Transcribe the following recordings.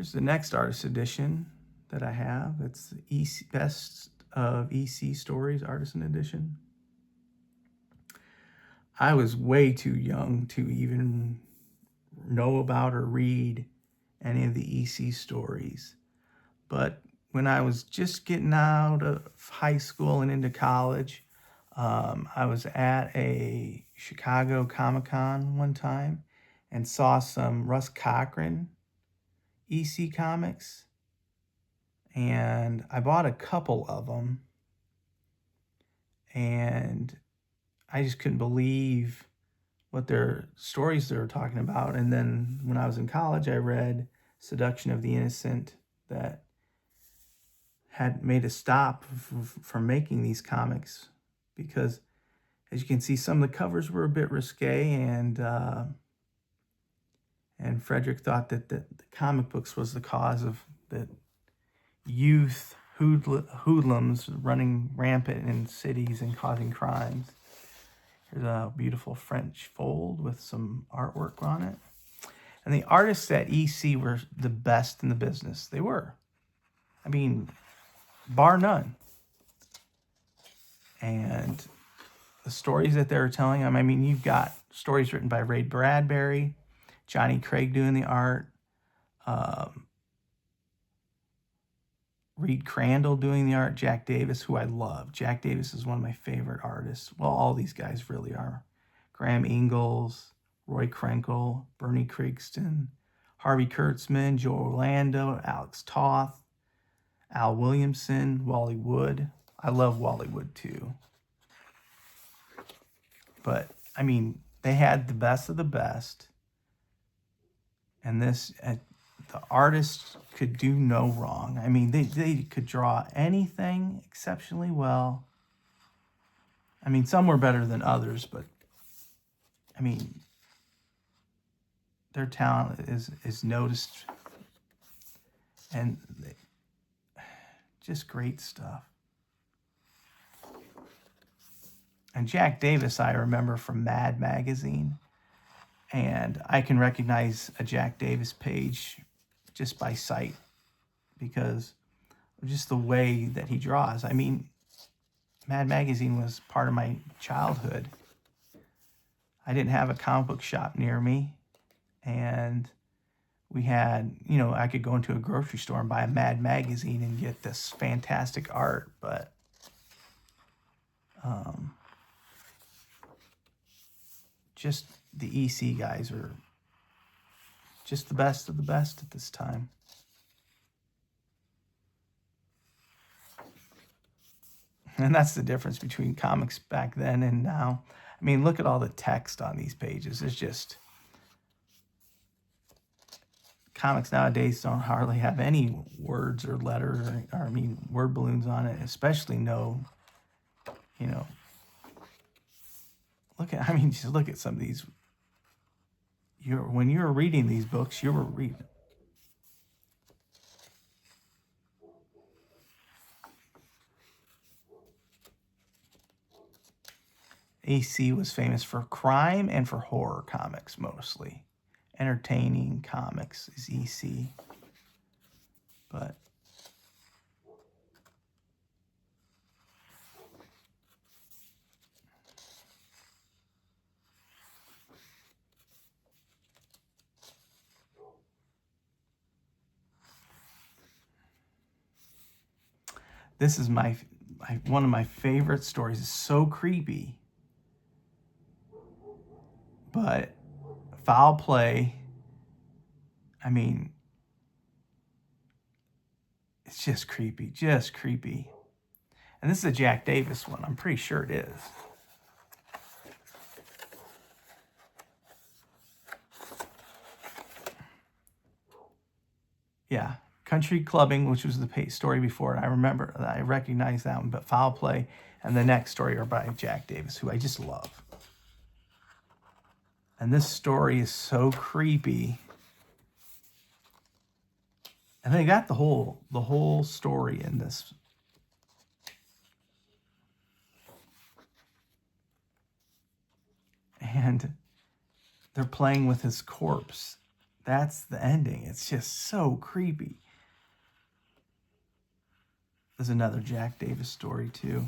Here's the next artist edition that I have. It's the Best of EC Stories Artisan Edition. I was way too young to even know about or read any of the EC stories. But when I was just getting out of high school and into college, I was at a Chicago Comic-Con one time and saw some Russ Cochran EC comics. And I bought a couple of them. And I just couldn't believe what their stories they were talking about. And then when I was in college, I read Seduction of the Innocent that had made a stop from making these comics because, as you can see, some of the covers were a bit risque, and Frederick thought that the comic books was the cause of the youth hoodlums running rampant in cities and causing crimes. Here's a beautiful French fold with some artwork on it. And the artists at EC were the best in the business. They were. I mean, bar none. And the stories that they were telling them, I mean, you've got stories written by Ray Bradbury, Johnny Craig doing the art, Reed Crandall doing the art, Jack Davis, who I love. Jack Davis is one of my favorite artists. Well, all these guys really are. Graham Ingalls, Roy Krenkel, Bernie Kriegston, Harvey Kurtzman, Joe Orlando, Alex Toth, Al Williamson, Wally Wood. I love Wally Wood too. But, I mean, they had the best of the best. And the artists could do no wrong. I mean, they could draw anything exceptionally well. I mean, some were better than others, but, I mean, their talent is noticed. And just great stuff. And Jack Davis, I remember from Mad Magazine. And I can recognize a Jack Davis page just by sight because of just the way that he draws. I mean, Mad Magazine was part of my childhood. I didn't have a comic book shop near me. And we had, I could go into a grocery store and buy a Mad Magazine and get this fantastic art. But just the EC guys are just the best of the best at this time. And that's the difference between comics back then and now. I mean, look at all the text on these pages. It's just, comics nowadays don't hardly have any words or letters or word balloons on it, especially just look at some of these. When you were reading these books, you were reading. AC was famous for crime and for horror comics mostly. Entertaining comics is EC. But this is one of my favorite stories. It's so creepy. But foul play, I mean, it's just creepy. And this is a Jack Davis one. I'm pretty sure it is. Yeah, Country Clubbing, which was the story before, and I recognize that one, but Foul Play and the next story are by Jack Davis, who I just love. And this story is so creepy. And they got the whole story in this. And they're playing with his corpse. That's the ending. It's just so creepy. There's another Jack Davis story, too.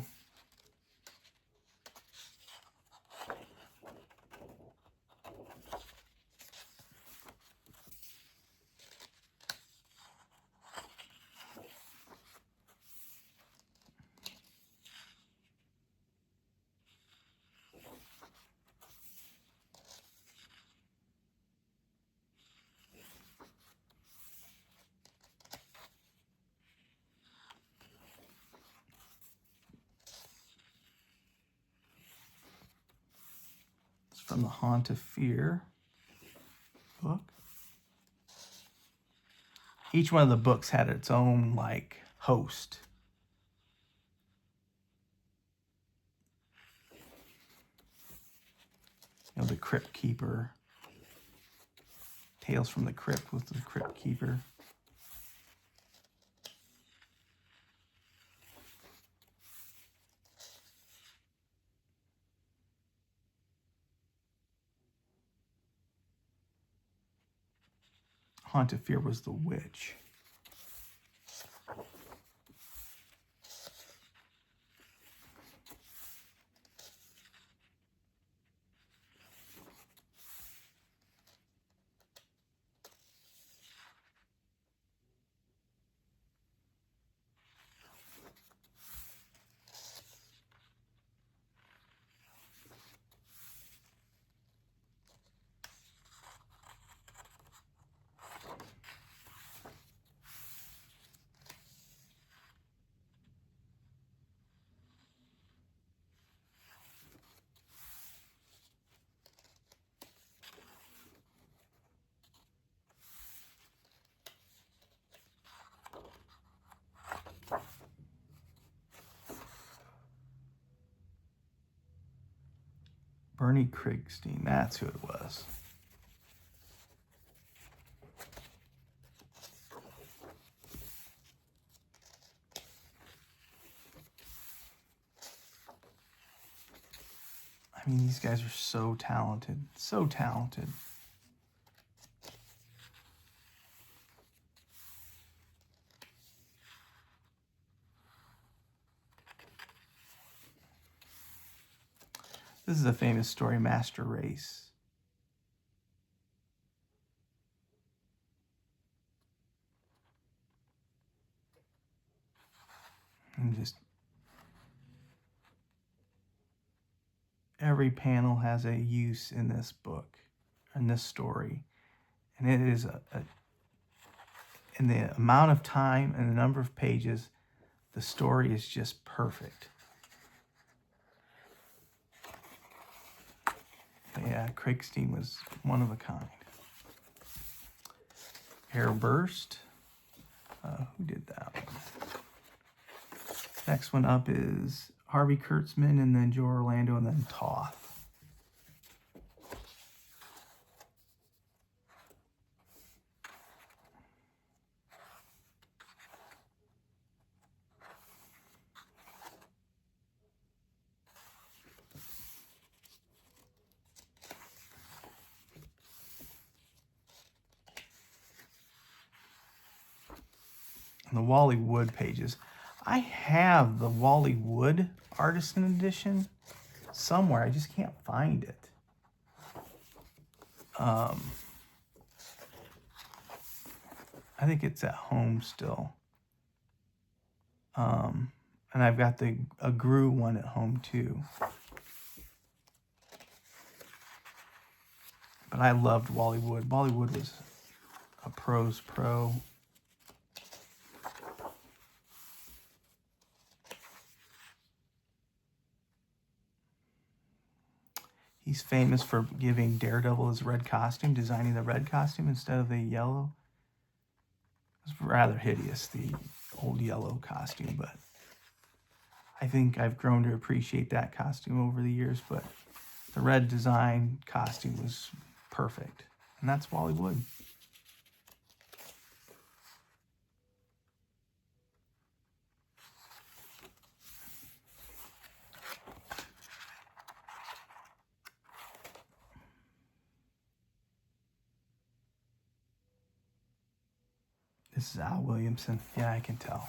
It's from the Haunt of Fear book. Each one of the books had its own, like, host. You know, the Crypt Keeper. Tales from the Crypt with the Crypt Keeper. Haunt of Fear was the witch. Bernie Krigstein, that's who it was. I mean, these guys are so talented, so talented. This is a famous story, Master Race. And just every panel has a use in this book, in this story. And it is in the amount of time and the number of pages, the story is just perfect. But yeah, Krigstein was one of a kind. Airburst. Who did that one? Next one up is Harvey Kurtzman, and then Joe Orlando, and then Toth. And the Wally Wood pages. I have the Wally Wood Artisan edition somewhere. I just can't find it. I think it's at home still. And I've got a Gru one at home too. But I loved Wally Wood. Wally Wood was a pro's pro. He's famous for giving Daredevil his red costume, designing the red costume instead of the yellow. It was rather hideous, the old yellow costume, but I think I've grown to appreciate that costume over the years, but the red design costume was perfect. And that's Wally Wood. This is Al Williamson. Yeah, I can tell.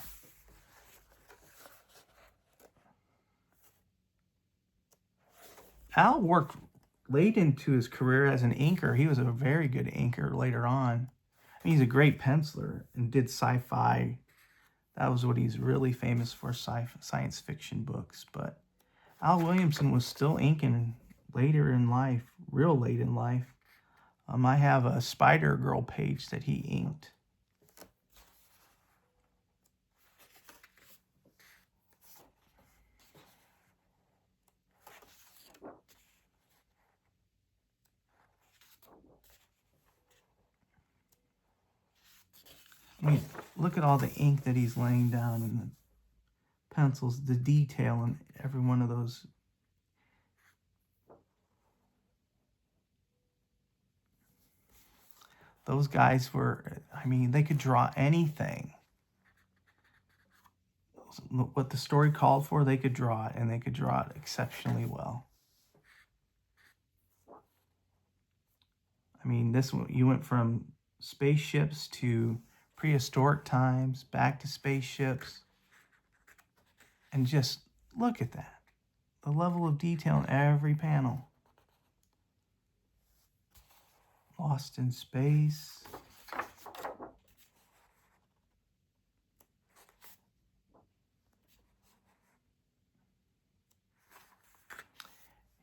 Al worked late into his career as an inker. He was a very good inker later on. I mean, he's a great penciler and did sci-fi. That was what he's really famous for, science fiction books. But Al Williamson was still inking later in life, real late in life. I have a Spider-Girl page that he inked. I mean, look at all the ink that he's laying down and the pencils, the detail in every one of those. Those guys were, I mean, they could draw anything. What the story called for, they could draw it, and they could draw it exceptionally well. I mean, this one, you went from spaceships to prehistoric times, back to spaceships, and just look at that. The level of detail in every panel. Lost in Space.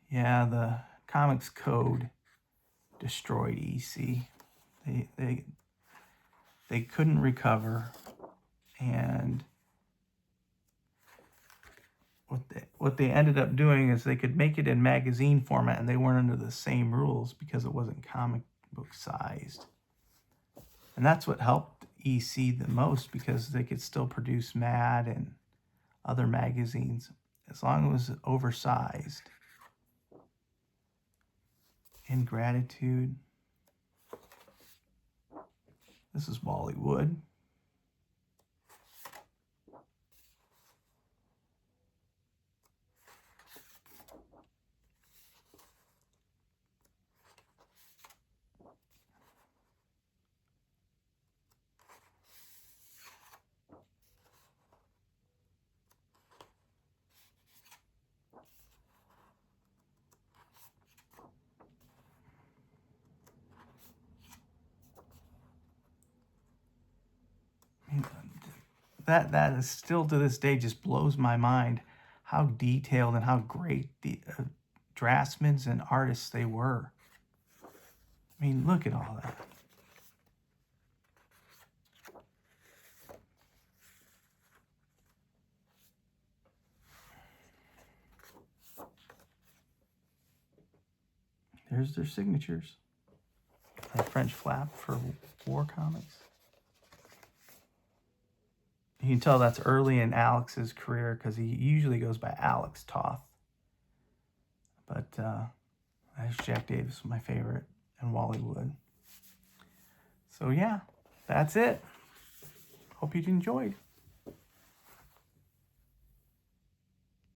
Yeah, the Comics Code destroyed EC. They couldn't recover, and what they ended up doing is they could make it in magazine format, and they weren't under the same rules because it wasn't comic book sized. And that's what helped EC the most, because they could still produce Mad and other magazines as long as it was oversized. Ingratitude. This is Wally Wood. That is still to this day just blows my mind how detailed and how great the draftsmen and artists they were. I mean, look at all that. There's their signatures. A French flap for war comics. You can tell that's early in Alex's career because he usually goes by Alex Toth. But that's Jack Davis, my favorite, and Wally Wood. So yeah, that's it. Hope you enjoyed.